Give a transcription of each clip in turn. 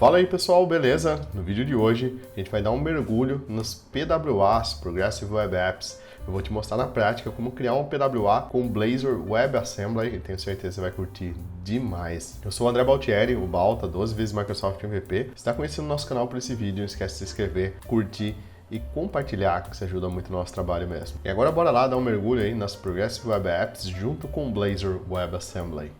Fala aí pessoal, beleza? No vídeo de hoje a gente vai dar um mergulho nos PWAs, Progressive Web Apps. Eu vou te mostrar na prática como criar um PWA com Blazor WebAssembly e tenho certeza que você vai curtir demais. Eu sou o André Baltieri, o Balta, 12 vezes Microsoft MVP. Se está conhecendo o nosso canal por esse vídeo, não esquece de se inscrever, curtir e compartilhar, que isso ajuda muito o nosso trabalho mesmo. E agora bora lá dar um mergulho aí nas Progressive Web Apps junto com o Blazor WebAssembly.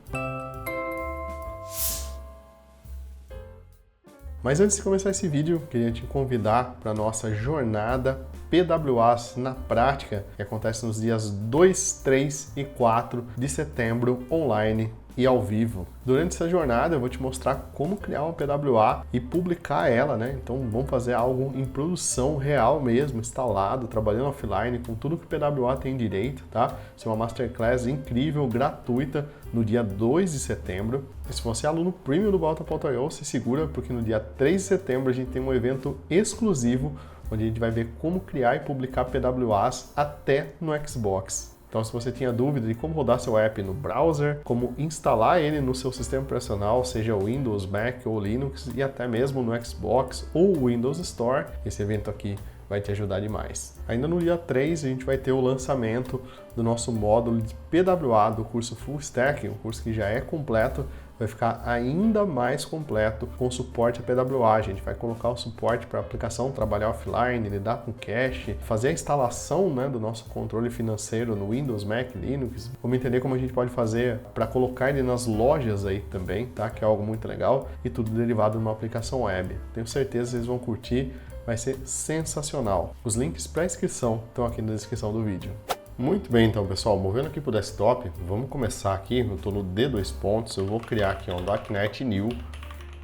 Mas antes de começar esse vídeo, queria te convidar para a nossa jornada PWAs na prática, que acontece nos dias 2, 3 e 4 de setembro, online e ao vivo. Durante essa jornada eu vou te mostrar como criar uma PWA e publicar ela, né? Então vamos fazer algo em produção real mesmo, instalado, trabalhando offline, com tudo que o PWA tem direito, tá? Isso é uma masterclass incrível, gratuita, no dia 2 de setembro. E se você é aluno premium do Balta.io, se segura, porque no dia 3 de setembro a gente tem um evento exclusivo, onde a gente vai ver como criar e publicar PWAs até no Xbox. Então, se você tinha dúvida de como rodar seu app no browser, como instalar ele no seu sistema operacional, seja Windows, Mac ou Linux, e até mesmo no Xbox ou Windows Store, esse evento aqui vai te ajudar demais. Ainda no dia 3, a gente vai ter o lançamento do nosso módulo de PWA do curso Full Stack, um curso que já é completo, vai ficar ainda mais completo com suporte a PWA. A gente vai colocar o suporte para a aplicação trabalhar offline, lidar com cache, fazer a instalação, né, do nosso controle financeiro no Windows, Mac, Linux. Vamos entender como a gente pode fazer para colocar ele nas lojas aí também, tá? Que é algo muito legal e tudo derivado de uma aplicação web. Tenho certeza que vocês vão curtir, vai ser sensacional. Os links para inscrição estão aqui na descrição do vídeo. Muito bem, então pessoal, movendo aqui para o desktop, vamos começar aqui. Eu estou no D2 eu vou criar aqui um .NET New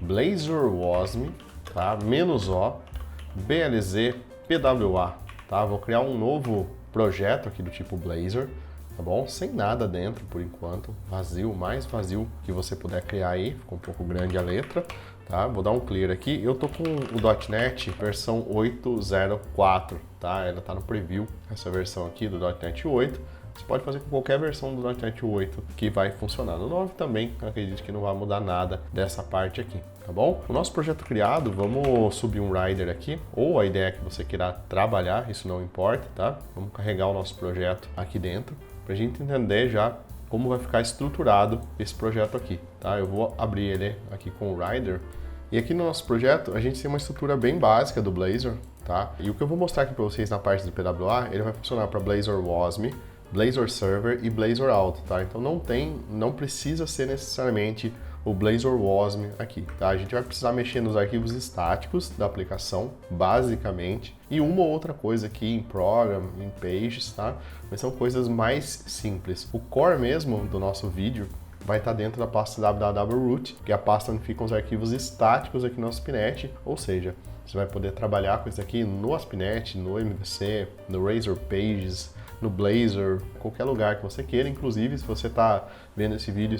Blazor WASM, tá? -O BLZ PWA, tá? Vou criar um novo projeto aqui do tipo Blazor, tá bom? Sem nada dentro por enquanto, vazio, mais vazio que você puder criar aí, ficou um pouco grande a letra, tá? Vou dar um clear aqui. Eu tô com o .NET versão 8.04, tá? Ela tá no preview, essa versão aqui do .NET 8. Você pode fazer com qualquer versão do .NET 8 que vai funcionar. No 9 também, acredito que não vai mudar nada dessa parte aqui, tá bom? O nosso projeto criado, vamos subir um rider aqui, ou a ideia que você queira trabalhar, isso não importa, tá? Vamos carregar o nosso projeto aqui dentro, pra gente entender já como vai ficar estruturado esse projeto aqui, tá? Eu vou abrir ele aqui com o rider. E aqui no nosso projeto, a gente tem uma estrutura bem básica do Blazor, tá? E o que eu vou mostrar aqui para vocês na parte do PWA, ele vai funcionar para Blazor WASM, Blazor Server e Blazor Auth, tá? Então não precisa ser necessariamente o Blazor WASM aqui, tá? A gente vai precisar mexer nos arquivos estáticos da aplicação, basicamente, e uma ou outra coisa aqui em Program, em Pages, tá? Mas são coisas mais simples. O core mesmo do nosso vídeo vai estar dentro da pasta www.root, que é a pasta onde ficam os arquivos estáticos aqui no ASP.NET, ou seja, você vai poder trabalhar com isso aqui no ASP.NET, no MVC, no Razor Pages, no Blazor, qualquer lugar que você queira. Inclusive, se você está vendo esse vídeo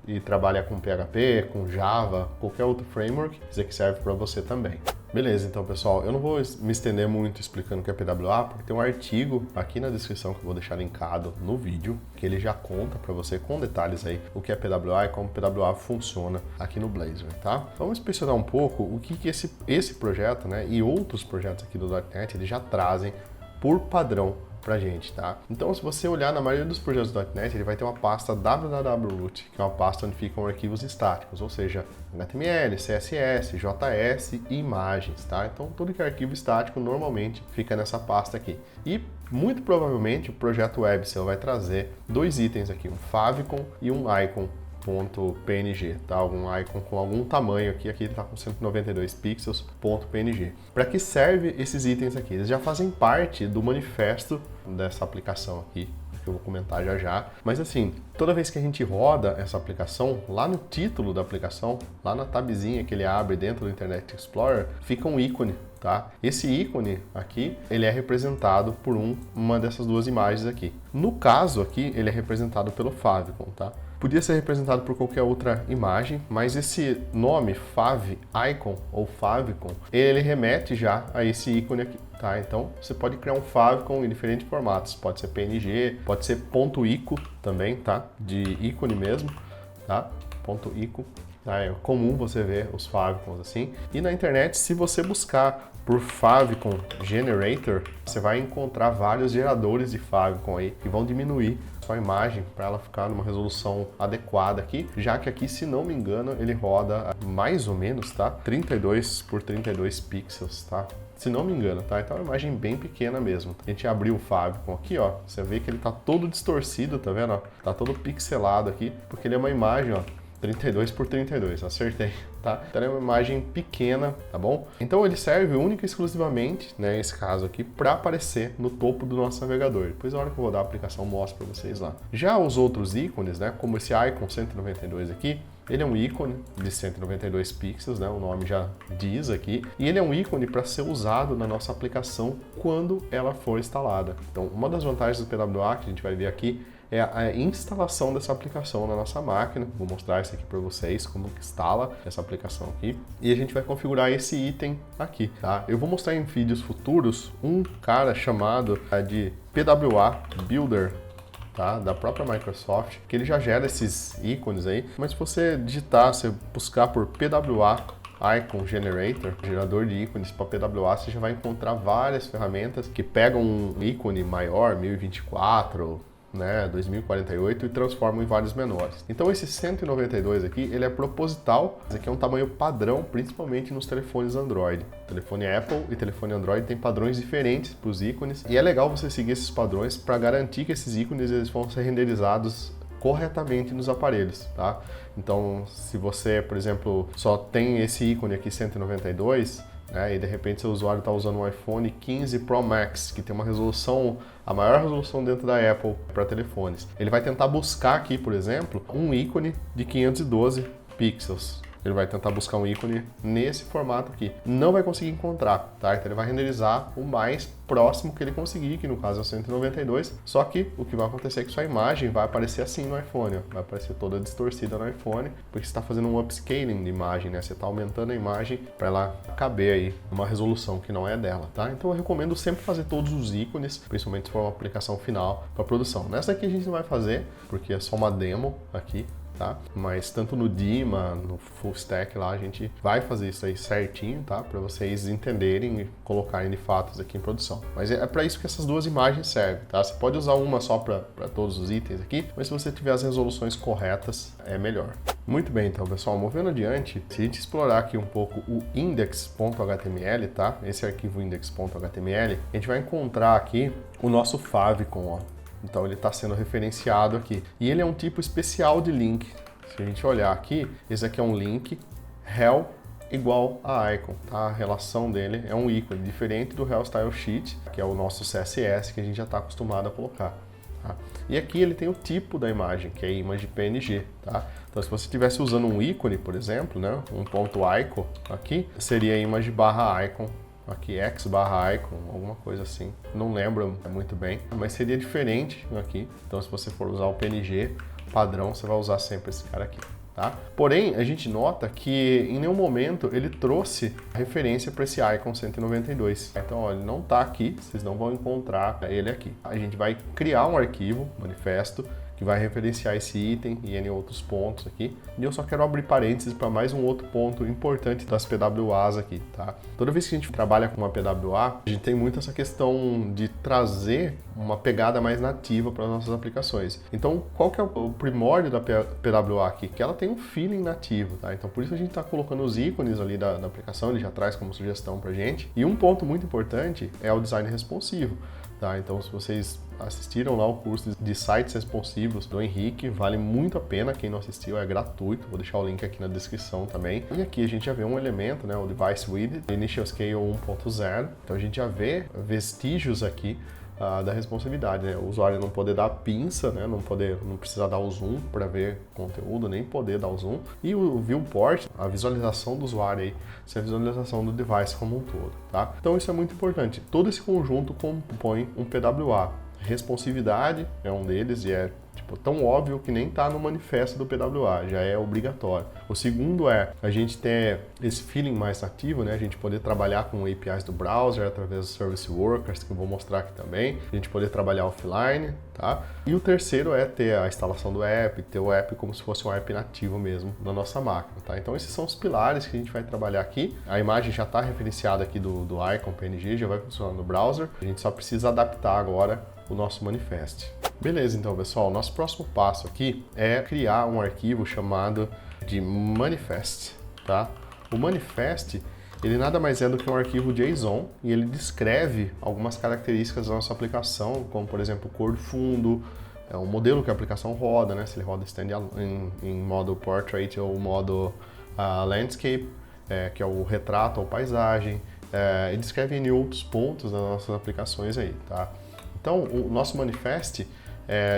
e trabalha com PHP, com Java, qualquer outro framework, isso aqui serve para você também. Beleza, então pessoal, eu não vou me estender muito explicando o que é PWA, porque tem um artigo aqui na descrição que eu vou deixar linkado no vídeo, que ele já conta para você com detalhes aí o que é PWA e como PWA funciona aqui no Blazor, tá? Vamos inspecionar um pouco o que esse projeto, né, e outros projetos aqui do .NET, eles já trazem por padrão pra gente, tá? Então, se você olhar na maioria dos projetos do .NET, ele vai ter uma pasta www.root, que é uma pasta onde ficam arquivos estáticos, ou seja, HTML, CSS, JS e imagens, tá? Então, tudo que é arquivo estático normalmente fica nessa pasta aqui. E muito provavelmente o projeto Webcell vai trazer dois itens aqui, um favicon e um icon. .png, tá? Algum icon com algum tamanho aqui ele está com 192 pixels, .png. Para que serve esses itens aqui? Eles já fazem parte do manifesto dessa aplicação aqui, que eu vou comentar já já. Mas assim, toda vez que a gente roda essa aplicação, lá no título da aplicação, lá na tabzinha que ele abre dentro do Internet Explorer, fica um ícone, tá? Esse ícone aqui, ele é representado por uma dessas duas imagens aqui. No caso aqui, ele é representado pelo favicon, tá? Podia ser representado por qualquer outra imagem, mas esse nome favicon ou favicon, ele remete já a esse ícone aqui, tá? Então você pode criar um favicon em diferentes formatos, pode ser PNG, pode ser .ico também, tá? De ícone mesmo, tá? .ico. tá? É comum você ver os favicons assim. E na internet, se você buscar por favicon generator, você vai encontrar vários geradores de favicon aí que vão diminuir sua imagem para ela ficar numa resolução adequada aqui, já que aqui, se não me engano, ele roda mais ou menos, tá? 32 por 32 pixels, tá? Se não me engano, tá? Então é uma imagem bem pequena mesmo. A gente abriu o favicon aqui, ó, você vê que ele tá todo distorcido, tá vendo? Ó? Tá todo pixelado aqui, porque ele é uma imagem, ó, 32 por 32, acertei, tá? Então é uma imagem pequena, tá bom? Então ele serve única e exclusivamente, né, nesse caso aqui, para aparecer no topo do nosso navegador. Depois, na hora que eu vou dar a aplicação, eu mostro para vocês lá. Já os outros ícones, né, como esse icon 192 aqui, ele é um ícone de 192 pixels, né? O nome já diz aqui. E ele é um ícone para ser usado na nossa aplicação quando ela for instalada. Então, uma das vantagens do PWA que a gente vai ver aqui é a instalação dessa aplicação na nossa máquina. Vou mostrar isso aqui para vocês, como que instala essa aplicação aqui. E a gente vai configurar esse item aqui, tá? Eu vou mostrar em vídeos futuros um cara chamado de PWA Builder, tá? Da própria Microsoft, que ele já gera esses ícones aí. Mas se você digitar, se buscar por PWA Icon Generator, gerador de ícones para PWA, você já vai encontrar várias ferramentas que pegam um ícone maior, 1024, né, 2048 e transformam em vários menores. Então esse 192 aqui, ele é proposital. Esse aqui é um tamanho padrão, principalmente nos telefones Android. Telefone Apple e telefone Android tem padrões diferentes para os ícones, e é legal você seguir esses padrões para garantir que esses ícones eles vão ser renderizados corretamente nos aparelhos, tá? Então, se você, por exemplo, só tem esse ícone aqui 192, né, e de repente seu usuário está usando um iPhone 15 Pro Max, que tem uma resolução, a maior resolução dentro da Apple para telefones. Ele vai tentar buscar aqui, por exemplo, um ícone de 512 pixels. Ele vai tentar buscar um ícone nesse formato aqui. Não vai conseguir encontrar, tá? Então ele vai renderizar o mais próximo que ele conseguir, que no caso é o 192. Só que o que vai acontecer é que sua imagem vai aparecer assim no iPhone, ó. Vai aparecer toda distorcida no iPhone, porque você está fazendo um upscaling de imagem, né? Você está aumentando a imagem para ela caber aí numa resolução que não é dela, tá? Então eu recomendo sempre fazer todos os ícones, principalmente se for uma aplicação final para produção. Nessa aqui a gente não vai fazer, porque é só uma demo aqui, tá? Mas tanto no Dima, no Full Stack lá, a gente vai fazer isso aí certinho, tá? Para vocês entenderem e colocarem de fato aqui em produção. Mas é para isso que essas duas imagens servem, tá? Você pode usar uma só para todos os itens aqui, mas se você tiver as resoluções corretas, é melhor. Muito bem, então, pessoal, movendo adiante, se a gente explorar aqui um pouco o index.html, tá? Esse arquivo index.html, a gente vai encontrar aqui o nosso favicon, ó. Então ele está sendo referenciado aqui. E ele é um tipo especial de link. Se a gente olhar aqui, esse aqui é um link rel igual a icon, tá? A relação dele é um ícone, diferente do rel style sheet, que é o nosso CSS que a gente já está acostumado a colocar. Tá? E aqui ele tem o tipo da imagem, que é image PNG, tá? Então se você estivesse usando um ícone, por exemplo, né, um ponto icon aqui, seria image barra icon, aqui x barra icon, alguma coisa assim, não lembro muito bem, mas seria diferente aqui. Então se você for usar o PNG padrão, você vai usar sempre esse cara aqui, tá? Porém, a gente nota que em nenhum momento ele trouxe referência para esse icon 192. Então, ó, ele não está aqui, vocês não vão encontrar ele aqui. A gente vai criar um arquivo, manifesto, que vai referenciar esse item e em outros pontos aqui. E eu só quero abrir parênteses para mais um outro ponto importante das PWAs aqui, tá? Toda vez que a gente trabalha com uma PWA, a gente tem muito essa questão de trazer uma pegada mais nativa para as nossas aplicações. Então, qual que é o primórdio da PWA aqui? Que ela tem um feeling nativo, tá? Então, por isso a gente está colocando os ícones ali da aplicação, ele já traz como sugestão para gente. E um ponto muito importante é o design responsivo, tá? Então, se vocês assistiram lá o curso de sites responsivos do Henrique, vale muito a pena. Quem não assistiu, é gratuito, vou deixar o link aqui na descrição também. E aqui a gente já vê um elemento, né, o Device Width, Initial Scale 1.0, então a gente já vê vestígios aqui da responsividade, né? O usuário não poder dar pinça, né? Não precisar dar o zoom para ver conteúdo, nem poder dar o zoom. E o viewport, a visualização do usuário aí, isso é a visualização do device como um todo, tá? Então isso é muito importante. Todo esse conjunto compõe um PWA. Responsividade é um deles e é Tipo, tão óbvio que nem tá no manifesto do PWA, já é obrigatório. O segundo é a gente ter esse feeling mais nativo, né? A gente poder trabalhar com APIs do browser através dos service workers, que eu vou mostrar aqui também. A gente poder trabalhar offline, tá? E o terceiro é ter a instalação do app, ter o app como se fosse um app nativo mesmo na nossa máquina, tá? Então esses são os pilares que a gente vai trabalhar aqui. A imagem já está referenciada aqui do icon PNG, já vai funcionar no browser. A gente só precisa adaptar agora o nosso manifest. Beleza, então pessoal, nosso próximo passo aqui é criar um arquivo chamado de manifest, tá? O manifest, ele nada mais é do que um arquivo JSON e ele descreve algumas características da nossa aplicação, como por exemplo cor de fundo, o modelo que a aplicação roda, né? Se ele roda em modo portrait ou modo landscape, que é o retrato ou paisagem, e descreve em outros pontos das nossas aplicações aí, tá? Então, o nosso manifest,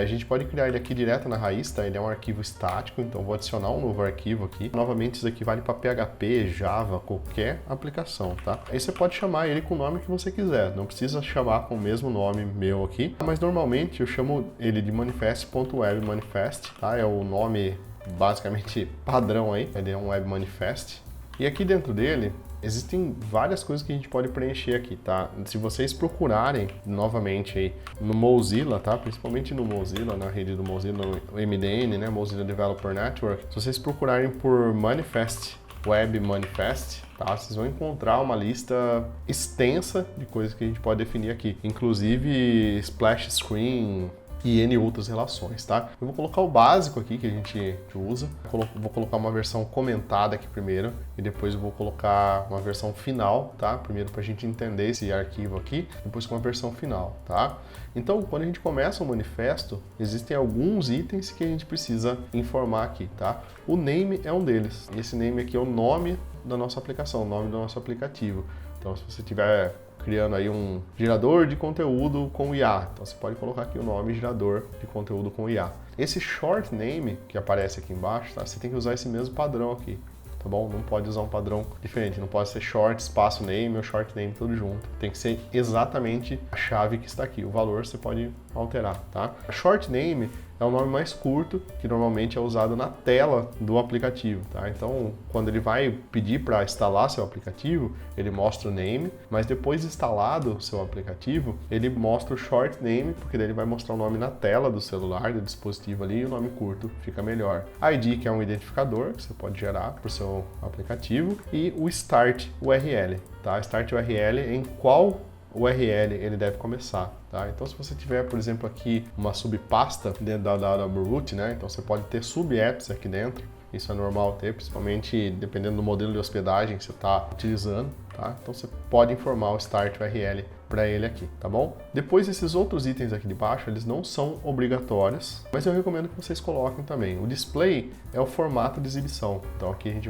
a gente pode criar ele aqui direto na raiz, tá? Ele é um arquivo estático, então vou adicionar um novo arquivo aqui. Novamente, isso aqui vale para PHP, Java, qualquer aplicação, tá? Aí você pode chamar ele com o nome que você quiser, não precisa chamar com o mesmo nome meu aqui, mas normalmente eu chamo ele de manifest.webmanifest, tá? É o nome basicamente padrão aí, ele é um web manifest. E aqui dentro dele, existem várias coisas que a gente pode preencher aqui, tá? Se vocês procurarem novamente aí no Mozilla, tá? Principalmente no Mozilla, na rede do Mozilla, no MDN, né? Mozilla Developer Network. Se vocês procurarem por Manifest, Web Manifest, tá? Vocês vão encontrar uma lista extensa de coisas que a gente pode definir aqui. Inclusive splash screen, e N outras relações, tá? Eu vou colocar o básico aqui que a gente usa. Vou colocar uma versão comentada aqui primeiro e depois eu vou colocar uma versão final, tá? Primeiro para a gente entender esse arquivo aqui, depois com a versão final, tá? Então, quando a gente começa o manifesto, existem alguns itens que a gente precisa informar aqui, tá? O name é um deles. Esse name aqui é o nome da nossa aplicação, o nome do nosso aplicativo. Então, se você tiver criando aí um gerador de conteúdo com IA. Então você pode colocar aqui o nome gerador de conteúdo com IA. Esse short name que aparece aqui embaixo, tá? Você tem que usar esse mesmo padrão aqui, tá bom? Não pode usar um padrão diferente, não pode ser short, espaço name ou short name tudo junto. Tem que ser exatamente a chave que está aqui. O valor você pode alterar, tá? Short name é o nome mais curto, que normalmente é usado na tela do aplicativo, tá? Então, quando ele vai pedir para instalar seu aplicativo, ele mostra o name, mas depois de instalado o seu aplicativo, ele mostra o short name, porque daí ele vai mostrar o nome na tela do celular, do dispositivo ali, e o nome curto fica melhor. ID, que é um identificador que você pode gerar para o seu aplicativo, e o start URL, tá? Start URL em qual URL ele deve começar, tá? Então, se você tiver, por exemplo, aqui uma subpasta dentro da root, né? Então, você pode ter sub-apps aqui dentro. Isso é normal ter, principalmente dependendo do modelo de hospedagem que você está utilizando, tá? Então, você pode informar o start URL para ele aqui, tá bom? Depois, esses outros itens aqui de baixo, eles não são obrigatórios, mas eu recomendo que vocês coloquem também. O display é o formato de exibição. Então, aqui a gente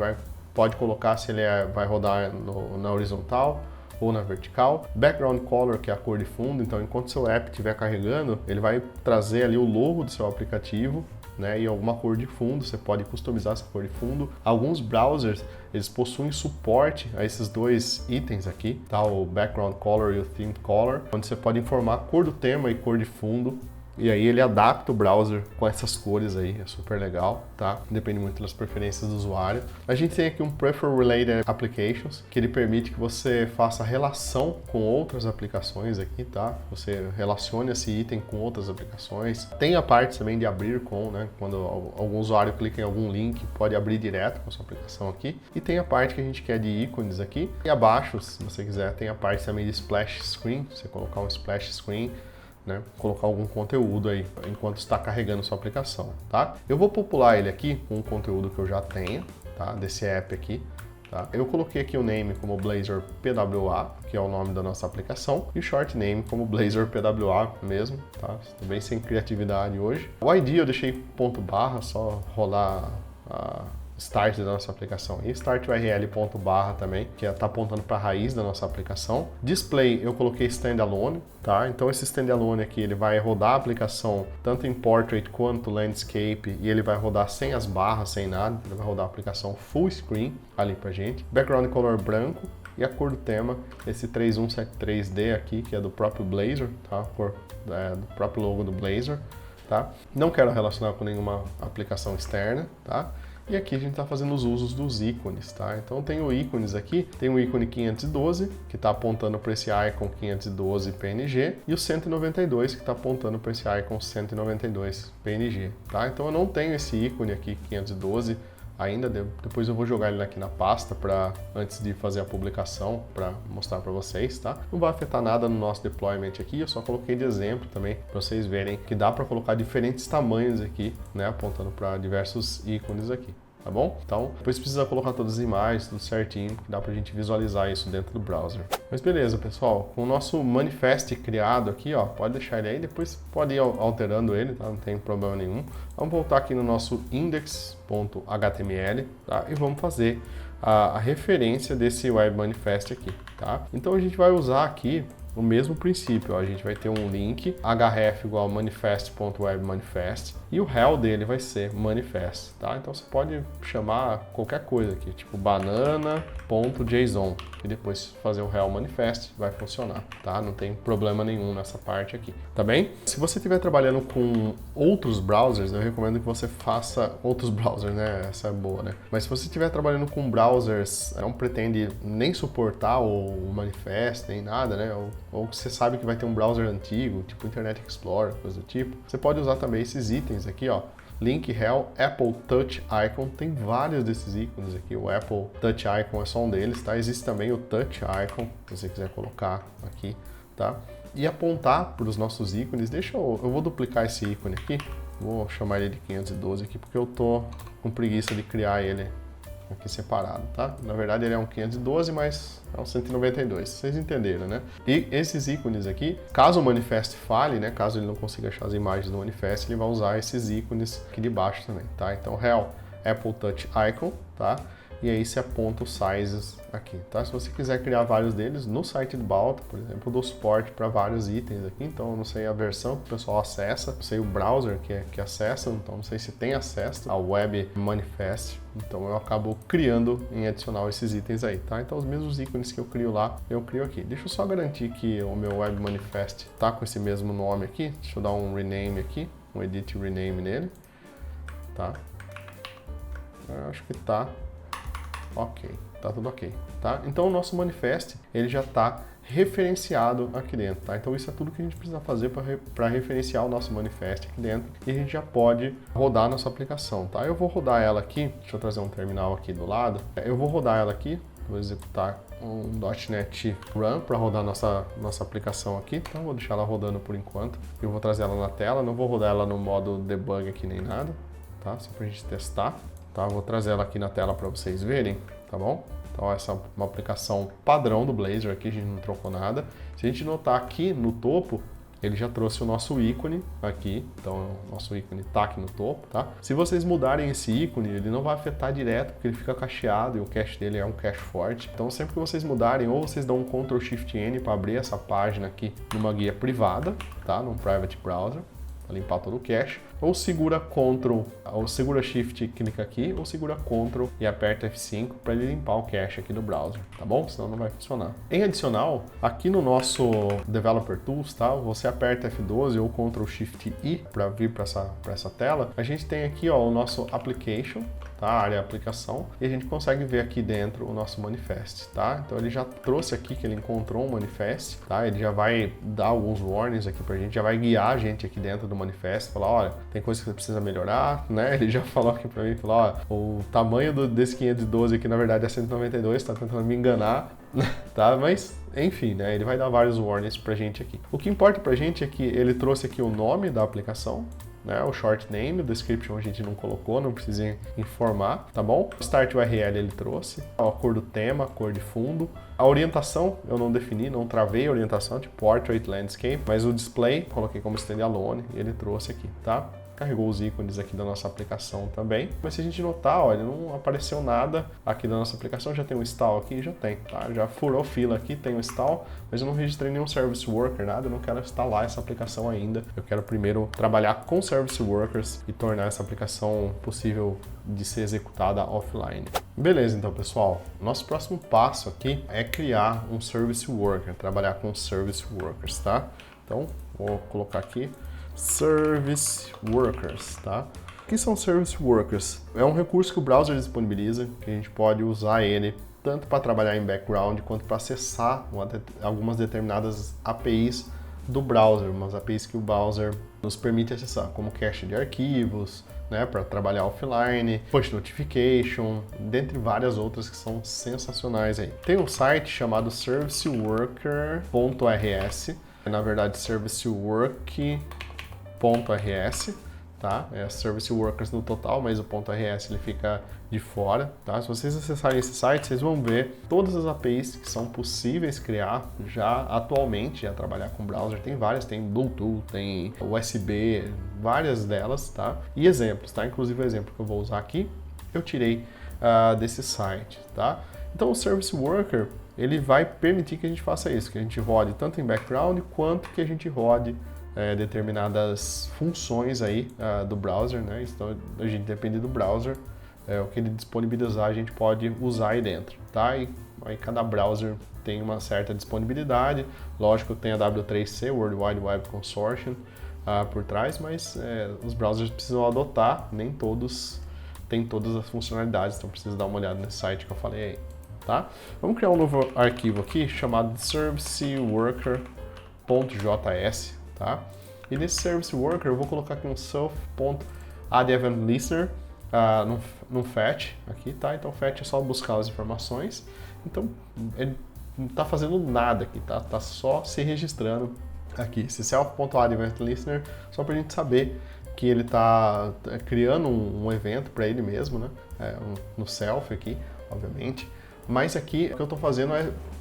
pode colocar se ele vai rodar na horizontal ou na vertical. Background color, que é a cor de fundo, então enquanto seu app estiver carregando, ele vai trazer ali o logo do seu aplicativo, né, e alguma cor de fundo, você pode customizar essa cor de fundo. Alguns browsers, eles possuem suporte a esses dois itens aqui, tá, o background color e o theme color, onde você pode informar a cor do tema e cor de fundo. E aí ele adapta o browser com essas cores aí, é super legal, tá? Depende muito das preferências do usuário. A gente tem aqui um Prefer Related Applications, que ele permite que você faça relação com outras aplicações aqui, tá? Você relacione esse item com outras aplicações. Tem a parte também de abrir com, né? Quando algum usuário clica em algum link, pode abrir direto com a sua aplicação aqui. E tem a parte que a gente quer de ícones aqui. E abaixo, se você quiser, tem a parte também de Splash Screen, você colocar um Splash Screen, né, colocar algum conteúdo aí enquanto está carregando sua aplicação, tá? Eu vou popular ele aqui com o conteúdo que eu já tenho, tá? Desse app aqui, tá? Eu coloquei aqui o name como Blazor PWA, que é o nome da nossa aplicação, e o short name como Blazor PWA mesmo, tá? Estou bem sem criatividade hoje. O ID eu deixei ponto barra, só rolar a start da nossa aplicação e start URL ponto barra também, que está apontando para a raiz da nossa aplicação. Display eu coloquei standalone, tá? Então esse standalone aqui ele vai rodar a aplicação tanto em portrait quanto landscape e ele vai rodar sem as barras, sem nada, ele vai rodar a aplicação full screen ali pra gente. Background color branco e a cor do tema, esse 3173D aqui, que é do próprio Blazor, tá? A cor do próprio logo do Blazor. tá? Não quero relacionar com nenhuma aplicação externa, tá? E aqui a gente está fazendo os usos dos ícones, tá? Então tem o ícones aqui, tem o ícone 512, que está apontando para esse icon 512 PNG, e o 192, que está apontando para esse icon 192 PNG, tá? Então eu não tenho esse ícone aqui 512 ainda, depois eu vou jogar ele aqui na pasta antes de fazer a publicação para mostrar para vocês, tá? Não vai afetar nada no nosso deployment aqui, eu só coloquei de exemplo também para vocês verem que dá para colocar diferentes tamanhos aqui, né, apontando para diversos ícones aqui. Tá bom? Então, depois precisa colocar todas as imagens, tudo certinho, que dá pra gente visualizar isso dentro do browser. Mas beleza, pessoal, com o nosso manifest criado aqui, ó, pode deixar ele aí, depois pode ir alterando ele, tá? Não tem problema nenhum. Vamos voltar aqui no nosso index.html, tá? E vamos fazer a referência desse web manifest aqui, tá? Então a gente vai usar aqui o mesmo princípio, ó, a gente vai ter um link href igual manifest.webmanifest e o rel dele vai ser manifest, tá? Então você pode chamar qualquer coisa aqui, tipo banana.json e depois fazer o rel manifest, vai funcionar, tá? Não tem problema nenhum nessa parte aqui, tá bem? Se você estiver trabalhando com outros browsers, eu recomendo que você faça outros browsers, né? Essa é boa, né? Mas se você estiver trabalhando com browsers, não pretende nem suportar o manifest, nem nada, né? Ou você sabe que vai ter um browser antigo, tipo Internet Explorer, coisa do tipo, você pode usar também esses itens aqui, ó. Link rel, Apple Touch Icon, tem vários desses ícones aqui, o Apple Touch Icon é só um deles, tá? Existe também o Touch Icon, se você quiser colocar aqui, tá? E apontar para os nossos ícones, eu vou duplicar esse ícone aqui, vou chamar ele de 512 aqui, porque eu tô com preguiça de criar ele aqui separado, tá? Na verdade ele é um 512, mas é um 192, vocês entenderam, né? E esses ícones aqui, caso o manifest falhe, né? Caso ele não consiga achar as imagens do manifest, ele vai usar esses ícones aqui de baixo também, tá? Então, rel, Apple Touch Icon, tá? E aí você aponta os sizes aqui, tá? Se você quiser criar vários deles, no site do Balta, por exemplo, eu dou suporte para vários itens aqui, então eu não sei a versão que o pessoal acessa, não sei o browser que acessa, então não sei se tem acesso ao Web Manifest, então eu acabo criando em adicional esses itens aí, tá? Então os mesmos ícones que eu crio lá, eu crio aqui. Deixa eu só garantir que o meu Web Manifest tá com esse mesmo nome aqui, deixa eu dar um rename aqui, um edit rename nele, tá? Eu acho que tá. Ok, tá tudo ok, tá? Então o nosso manifest, ele já está referenciado aqui dentro, tá? Então isso é tudo que a gente precisa fazer para referenciar o nosso manifest aqui dentro e a gente já pode rodar a nossa aplicação, tá? Eu vou rodar ela aqui, deixa eu trazer um terminal aqui do lado, eu vou rodar ela aqui, vou executar um .NET Run para rodar nossa aplicação aqui, então vou deixar ela rodando por enquanto, eu vou trazer ela na tela, não vou rodar ela no modo debug aqui nem nada, tá? Só para a gente testar. Tá, vou trazer ela aqui na tela para vocês verem, tá bom? Então essa é uma aplicação padrão do Blazor aqui, a gente não trocou nada. Se a gente notar aqui no topo, ele já trouxe o nosso ícone aqui, então o nosso ícone tá aqui no topo, tá? Se vocês mudarem esse ícone, ele não vai afetar direto, porque ele fica cacheado e o cache dele é um cache forte. Então sempre que vocês mudarem, ou vocês dão um Ctrl+Shift+N para abrir essa página aqui numa guia privada, tá? Num private browser, para limpar todo o cache, ou segura Ctrl, ou segura Shift e clica aqui, ou segura Ctrl e aperta F5 para ele limpar o cache aqui do browser, tá bom? Senão não vai funcionar. Em adicional, aqui no nosso Developer Tools, tá? Você aperta F12 ou Ctrl Shift I para vir para essa tela. A gente tem aqui, ó, o nosso Application, tá? A área aplicação, e a gente consegue ver aqui dentro o nosso manifest, tá? Então ele já trouxe aqui que ele encontrou um manifest, tá? Ele já vai dar alguns warnings aqui pra gente, já vai guiar a gente aqui dentro do manifest, falar, olha, tem coisa que você precisa melhorar, né? Ele já falou aqui pra mim, falou, ó, o tamanho desse 512 aqui na verdade é 192, tá tentando me enganar, tá? Mas enfim, né? Ele vai dar vários warnings pra gente aqui. O que importa pra gente é que ele trouxe aqui o nome da aplicação, né, o short name, o description a gente não colocou, não precisa informar, tá bom? O start URL ele trouxe, a cor do tema, a cor de fundo. A orientação eu não defini, não travei a orientação de Portrait Landscape, mas o display coloquei como standalone e ele trouxe aqui, tá? Carregou os ícones aqui da nossa aplicação também. Mas se a gente notar, olha, não apareceu nada aqui da nossa aplicação. Já tem um install aqui? Já tem, tá? Já furou fila aqui, tem um install, mas eu não registrei nenhum Service Worker, nada. Eu não quero instalar essa aplicação ainda. Eu quero primeiro trabalhar com Service Workers e tornar essa aplicação possível de ser executada offline. Beleza, então, pessoal. Nosso próximo passo aqui é criar um Service Worker, trabalhar com Service Workers, tá? Então, vou colocar aqui Service Workers, tá? O que são Service Workers? É um recurso que o browser disponibiliza, que a gente pode usar ele tanto para trabalhar em background quanto para acessar algumas determinadas APIs do browser, umas APIs que o browser nos permite acessar, como cache de arquivos, né, para trabalhar offline, push notification, dentre várias outras que são sensacionais aí. Tem um site chamado serviceworker.rs, na verdade servicework.rs, tá? É Service Workers no total, mas o .rs ele fica de fora, tá? Se vocês acessarem esse site, vocês vão ver todas as APIs que são possíveis criar já atualmente, a trabalhar com browser. Tem várias, tem Bluetooth, tem USB, várias delas, tá? E exemplos, tá? Inclusive o exemplo que eu vou usar aqui, eu tirei desse site, tá? Então o Service Worker, ele vai permitir que a gente faça isso, que a gente rode tanto em background quanto que a gente rode determinadas funções aí do browser, né? Então a gente depende do browser, o que ele disponibilizar a gente pode usar aí dentro, tá? E aí cada browser tem uma certa disponibilidade, lógico tem a W3C, World Wide Web Consortium, por trás, mas os browsers precisam adotar, nem todos têm todas as funcionalidades, então precisa dar uma olhada nesse site que eu falei aí, tá? Vamos criar um novo arquivo aqui chamado serviceworker.js, tá? E nesse Service Worker eu vou colocar aqui um self.addEventListener num fetch aqui, tá? Então fetch é só buscar as informações. Então ele não está fazendo nada aqui, tá? Tá só se registrando aqui. Esse self.addEventListener só para a gente saber que ele está criando um evento para ele mesmo, né? No self aqui, obviamente. Mas aqui o que eu estou fazendo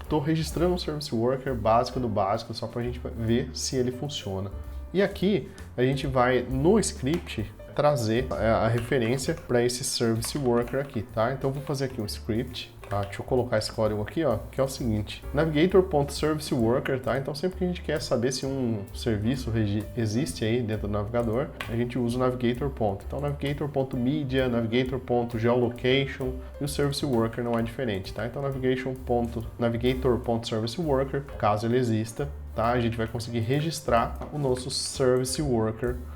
estou registrando um Service Worker básico do básico, só para a gente ver se ele funciona. E aqui a gente vai no script trazer a referência para esse Service Worker aqui, tá? Então eu vou fazer aqui um script, tá? Deixa eu colocar esse código aqui, ó, que é o seguinte: navigator.serviceworker, tá? Então sempre que a gente quer saber se um serviço existe aí dentro do navegador, a gente usa o navigator. Então navigator.media, navigator.geolocation e o Service Worker não é diferente, tá? Então navigator.serviceworker, caso ele exista, tá? A gente vai conseguir registrar o nosso Service Worker.js,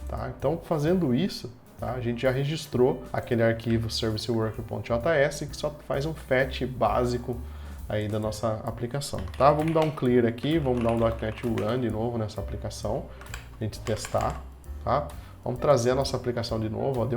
tá? Então fazendo isso, tá? A gente já registrou aquele arquivo serviceworker.js que só faz um fetch básico aí da nossa aplicação, tá? Vamos dar um clear aqui, vamos dar um .NET Run de novo nessa aplicação, a gente testar, tá? Vamos trazer a nossa aplicação de novo, ó,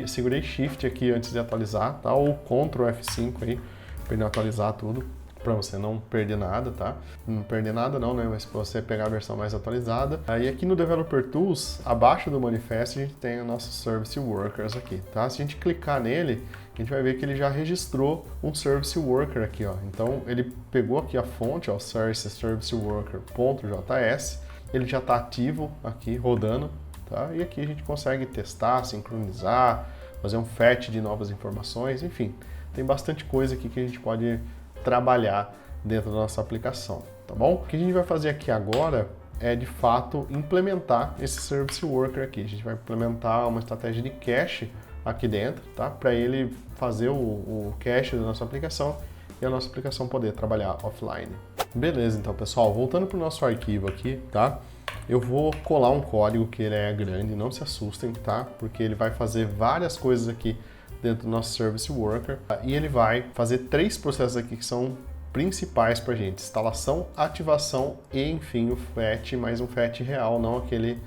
segurei Shift aqui antes de atualizar, tá? Ou Ctrl F5 aí, para ele atualizar tudo, para você não perder nada, tá? Não perder nada não, né? Mas para você pegar a versão mais atualizada. Aí aqui no Developer Tools, abaixo do manifesto, a gente tem o nosso Service Workers aqui, tá? Se a gente clicar nele, a gente vai ver que ele já registrou um Service Worker aqui, ó. Então ele pegou aqui a fonte, ó, serviceworker.js, ele já está ativo aqui, rodando, tá? E aqui a gente consegue testar, sincronizar, fazer um fetch de novas informações, enfim, tem bastante coisa aqui que a gente pode trabalhar dentro da nossa aplicação, tá bom? O que a gente vai fazer aqui agora é, de fato, implementar esse Service Worker aqui. A gente vai implementar uma estratégia de cache aqui dentro, tá? Para ele fazer o cache da nossa aplicação e a nossa aplicação poder trabalhar offline. Beleza, então, pessoal, voltando para o nosso arquivo aqui, tá? Eu vou colar um código que ele é grande, não se assustem, tá? Porque ele vai fazer várias coisas aqui dentro do nosso Service Worker, e ele vai fazer 3 processos aqui que são principais para a gente: instalação, ativação e, enfim, o fetch, mas um fetch real, não aquele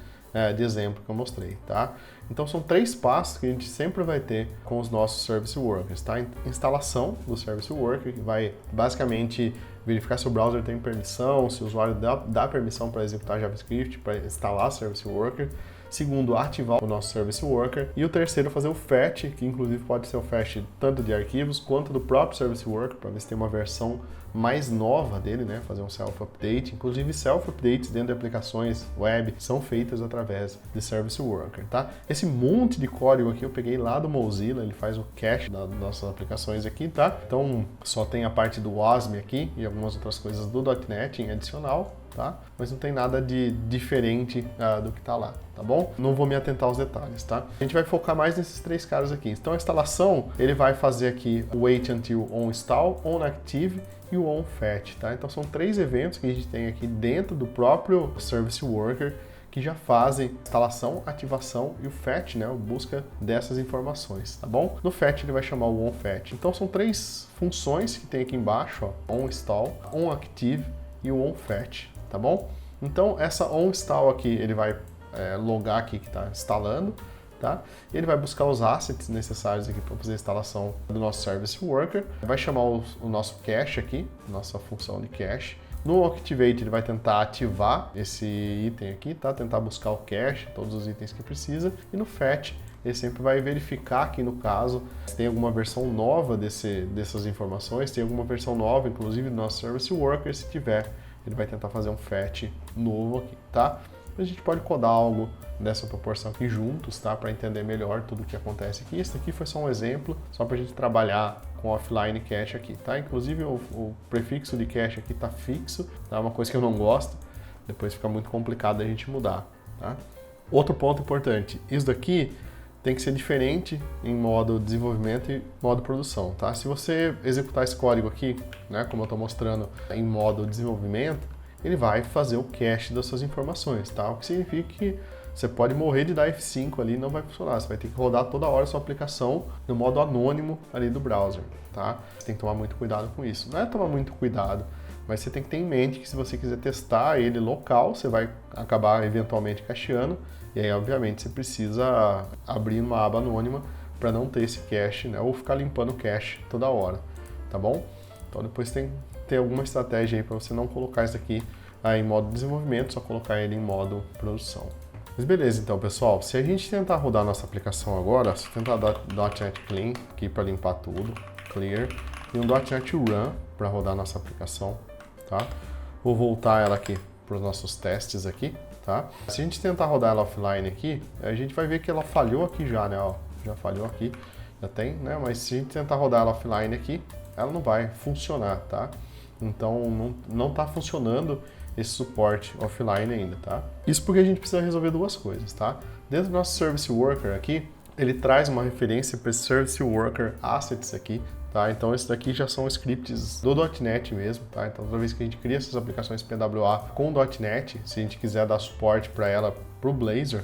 de exemplo que eu mostrei, tá? Então são 3 passos que a gente sempre vai ter com os nossos Service Workers, tá? Instalação do Service Worker, que vai basicamente verificar se o browser tem permissão, se o usuário dá permissão para executar JavaScript, para instalar Service Worker. Segundo, ativar o nosso Service Worker. E o terceiro, fazer o fetch, que inclusive pode ser o fetch tanto de arquivos quanto do próprio Service Worker, para ver se tem uma versão mais nova dele, né? Fazer um self-update. Inclusive, self-updates dentro de aplicações web são feitas através de Service Worker, tá? Esse monte de código aqui eu peguei lá do Mozilla, ele faz o cache das nossas aplicações aqui, tá? Então, só tem a parte do WASM aqui e algumas outras coisas do .NET em adicional, tá? Mas não tem nada de diferente do que tá lá, tá bom? Não vou me atentar aos detalhes, tá? A gente vai focar mais nesses 3 caras aqui. Então a instalação, ele vai fazer aqui o wait until on install, on active e o on fetch, tá? Então são 3 eventos que a gente tem aqui dentro do próprio Service Worker que já fazem instalação, ativação e o fetch, né, a busca dessas informações, tá bom? No fetch ele vai chamar o onFetch. Então são três funções que tem aqui embaixo, ó, onInstall, onActive e o onFetch, tá bom? Então essa onInstall aqui ele vai logar aqui que está instalando, tá? Ele vai buscar os assets necessários aqui para fazer a instalação do nosso Service Worker, vai chamar o nosso cache aqui, nossa função de cache. No Activate ele vai tentar ativar esse item aqui, tá? Tentar buscar o cache, todos os itens que precisa. E no Fetch ele sempre vai verificar aqui no caso se tem alguma versão nova dessas informações, tem alguma versão nova, inclusive do nosso Service Worker. Se tiver, ele vai tentar fazer um Fetch novo aqui, tá? A gente pode codar algo dessa proporção aqui juntos, tá? Para entender melhor tudo o que acontece aqui. Esse aqui foi só um exemplo, só para a gente trabalhar com offline cache aqui, tá? Inclusive o prefixo de cache aqui tá fixo, tá? Uma coisa que eu não gosto, depois fica muito complicado a gente mudar, tá? Outro ponto importante, isso daqui tem que ser diferente em modo desenvolvimento e modo produção, tá? Se você executar esse código aqui, né, como eu estou mostrando em modo desenvolvimento, ele vai fazer o cache das suas informações, tá? O que significa que você pode morrer de dar F5 ali e não vai funcionar. Você vai ter que rodar toda hora a sua aplicação no modo anônimo ali do browser, tá? Você tem que tomar muito cuidado com isso. Não é tomar muito cuidado, mas você tem que ter em mente que se você quiser testar ele local, você vai acabar eventualmente cacheando, e aí obviamente você precisa abrir uma aba anônima para não ter esse cache, né? Ou ficar limpando o cache toda hora, tá bom? Então depois tem que ter alguma estratégia aí para você não colocar isso aqui em modo desenvolvimento, só colocar ele em modo produção. Mas beleza, então pessoal, se a gente tentar rodar nossa aplicação agora, se tentar dar .NET Clean aqui para limpar tudo, Clear, e um .NET Run para rodar nossa aplicação, tá? Vou voltar ela aqui para os nossos testes aqui, tá? Se a gente tentar rodar ela offline aqui, a gente vai ver que ela falhou aqui já, né? Ó, já falhou aqui, já tem, né? Mas se a gente tentar rodar ela offline aqui, ela não vai funcionar, tá? Então não está funcionando esse suporte offline ainda, tá? Isso porque a gente precisa resolver duas coisas, tá? Dentro do nosso Service Worker aqui, ele traz uma referência para esse Service Worker Assets aqui, tá? Então esses daqui já são scripts do .NET mesmo, tá? Então toda vez que a gente cria essas aplicações PWA com .NET, se a gente quiser dar suporte para ela pro Blazor,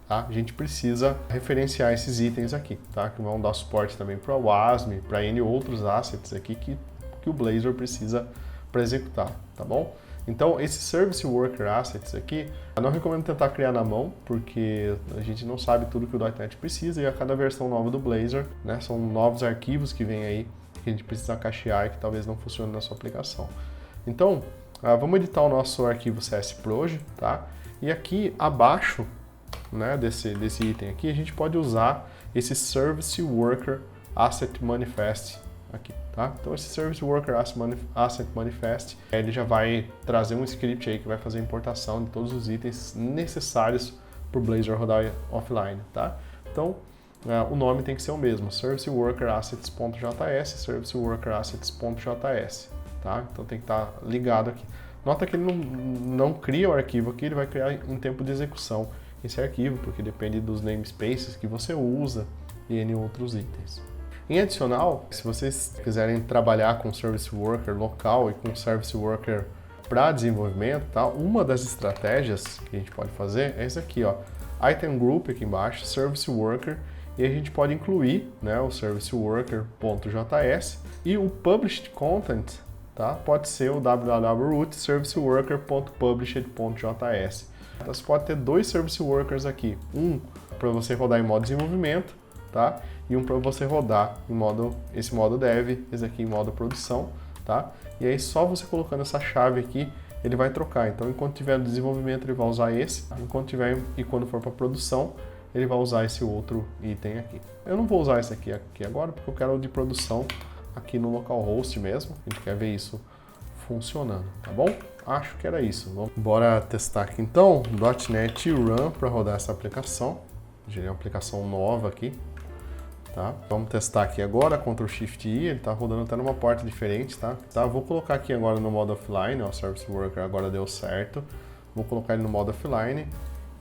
tá? A gente precisa referenciar esses itens aqui, tá? Que vão dar suporte também para o WASM, para N outros assets aqui que o Blazor precisa para executar, tá bom? Então, esse Service Worker Assets aqui, eu não recomendo tentar criar na mão, porque a gente não sabe tudo que o .NET precisa e a cada versão nova do Blazor, né, são novos arquivos que vêm aí que a gente precisa cachear e que talvez não funcione na sua aplicação. Então, vamos editar o nosso arquivo CSProj, tá? E aqui abaixo, né, desse item aqui, a gente pode usar esse Service Worker Asset Manifest aqui, tá? Então esse Service Worker Asset Manifest, ele já vai trazer um script aí que vai fazer a importação de todos os itens necessários para o Blazor rodar offline, tá? Então o nome tem que ser o mesmo, Service Worker Assets.js, Service Worker Assets.js, tá? Então tem que estar ligado aqui. Nota que ele não cria o arquivo aqui, ele vai criar em tempo de execução esse arquivo, porque depende dos namespaces que você usa e N outros itens. Em adicional, se vocês quiserem trabalhar com Service Worker local e com Service Worker para desenvolvimento, tá? Uma das estratégias que a gente pode fazer é esse aqui, ó, Item Group aqui embaixo, Service Worker, e a gente pode incluir, né, o Service Worker.js e o Published Content, tá? Pode ser o www.root serviceworker.published.js. Então você pode ter dois Service Workers aqui, um para você rodar em modo desenvolvimento, tá? E um para você rodar em esse modo dev, esse aqui em modo produção, tá? E aí só você colocando essa chave aqui, ele vai trocar. Então enquanto tiver no desenvolvimento ele vai usar esse, e quando for para produção, ele vai usar esse outro item aqui. Eu não vou usar esse aqui agora porque eu quero o de produção aqui no localhost mesmo. A gente quer ver isso funcionando, tá bom? Acho que era isso. Bora testar aqui então, .NET Run para rodar essa aplicação. Gerei uma aplicação nova aqui. Tá? Vamos testar aqui agora, Ctrl Shift I, ele está rodando até numa porta diferente, tá? Vou colocar aqui agora no modo offline, ó, Service Worker agora deu certo. Vou colocar ele no modo offline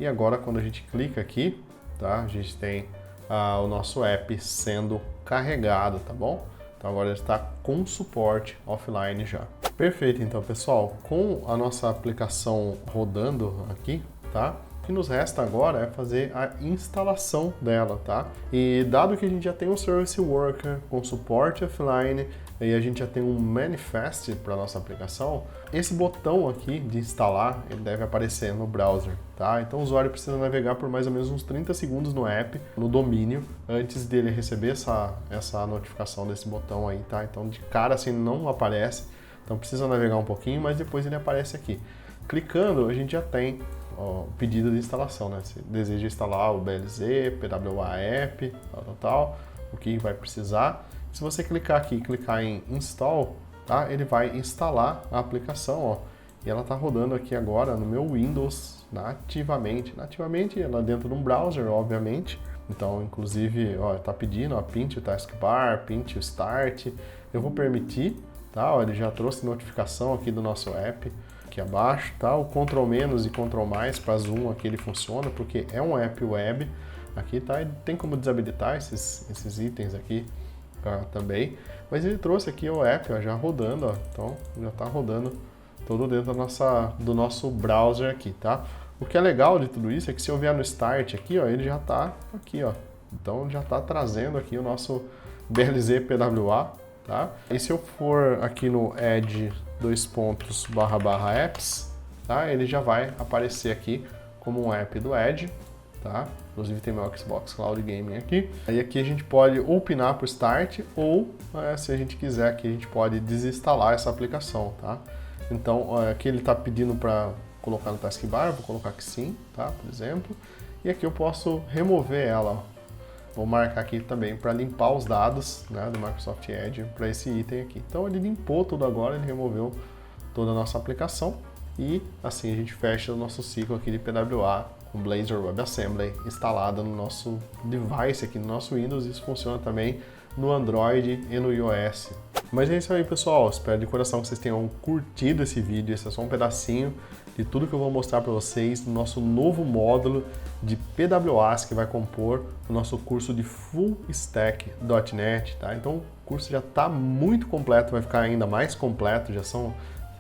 e agora quando a gente clica aqui, tá? A gente tem o nosso app sendo carregado, tá bom? Então agora ele está com suporte offline já. Perfeito, então pessoal, com a nossa aplicação rodando aqui, tá? O que nos resta agora é fazer a instalação dela, tá? E dado que a gente já tem um Service Worker com suporte offline e a gente já tem um manifest para nossa aplicação, esse botão aqui de instalar, ele deve aparecer no browser, tá? Então o usuário precisa navegar por mais ou menos uns 30 segundos no app, no domínio, antes dele receber essa notificação desse botão aí, tá? Então de cara assim não aparece, então precisa navegar um pouquinho, mas depois ele aparece aqui. Clicando, a gente já tem o pedido de instalação, né? Se deseja instalar o BLZ, PWA App, tal, o que vai precisar. Se você clicar aqui e clicar em Install, tá? Ele vai instalar a aplicação, ó. E ela está rodando aqui agora no meu Windows nativamente. Nativamente, ela dentro de um browser, obviamente. Então, inclusive, ó, está pedindo, ó, Pint o Taskbar, Pint o Start. Eu vou permitir, tá? Ó, ele já trouxe notificação aqui do nosso app. Aqui abaixo, tá? O Ctrl- e Ctrl+, para zoom aqui ele funciona, porque é um app web. Aqui, tá? E tem como desabilitar esses itens aqui também. Mas ele trouxe aqui o app, ó, já rodando, ó. Então, já está rodando todo dentro do nosso browser aqui, tá? O que é legal de tudo isso é que se eu vier no Start aqui, ó, ele já está aqui, ó. Então, já está trazendo aqui o nosso BLZ PWA, tá? E se eu for aqui no Edge /apps, tá? Ele já vai aparecer aqui como um app do Edge, tá? Inclusive tem meu Xbox Cloud Gaming aqui. Aí aqui a gente pode ou pinar para o Start ou, se a gente quiser, aqui a gente pode desinstalar essa aplicação, tá? Então aqui ele está pedindo para colocar no taskbar, vou colocar que sim, tá? Por exemplo. E aqui eu posso remover ela, ó. Vou marcar aqui também para limpar os dados, né, do Microsoft Edge para esse item aqui. Então ele limpou tudo agora, ele removeu toda a nossa aplicação e assim a gente fecha o nosso ciclo aqui de PWA com Blazor WebAssembly instalada no nosso device aqui no nosso Windows. Isso funciona também no Android e no iOS. Mas é isso aí, pessoal. Espero de coração que vocês tenham curtido esse vídeo. Esse é só um pedacinho de tudo que eu vou mostrar para vocês no nosso novo módulo de PWAs que vai compor o nosso curso de Full Stack.NET, tá? Então o curso já está muito completo, vai ficar ainda mais completo, já são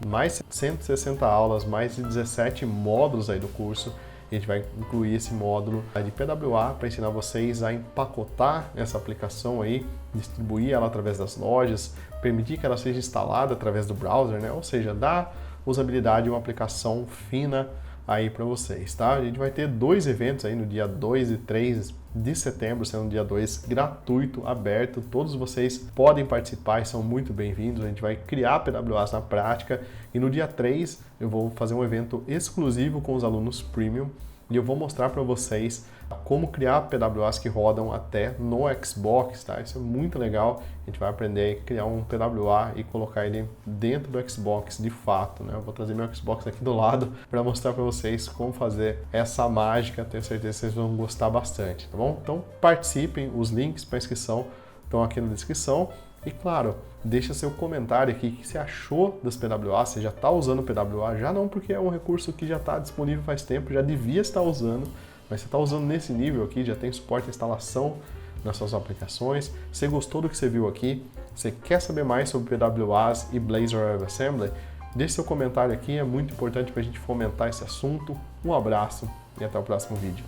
mais de 160 aulas, mais de 17 módulos aí do curso. A gente vai incluir esse módulo de PWA para ensinar vocês a empacotar essa aplicação aí, distribuir ela através das lojas, permitir que ela seja instalada através do browser, né? Ou seja, dar usabilidade a uma aplicação fina aí para vocês, tá? A gente vai ter 2 eventos aí no dia 2 e 3 de setembro, sendo o dia 2 gratuito, aberto. Todos vocês podem participar e são muito bem-vindos. A gente vai criar PWAs na prática e no dia 3 eu vou fazer um evento exclusivo com os alunos Premium e eu vou mostrar para vocês como criar PWAs que rodam até no Xbox, tá? Isso é muito legal. A gente vai aprender a criar um PWA e colocar ele dentro do Xbox de fato, né? Eu vou trazer meu Xbox aqui do lado para mostrar para vocês como fazer essa mágica. Tenho certeza que vocês vão gostar bastante, tá bom? Então participem, os links para inscrição estão aqui na descrição. E claro, deixa seu comentário aqui, o que você achou das PWAs, você já está usando o PWA? Já não, porque é um recurso que já está disponível faz tempo, já devia estar usando, mas você está usando nesse nível aqui, já tem suporte à instalação nas suas aplicações. Você gostou do que você viu aqui? Você quer saber mais sobre PWAs e Blazor WebAssembly? Deixe seu comentário aqui, é muito importante para a gente fomentar esse assunto. Um abraço e até o próximo vídeo.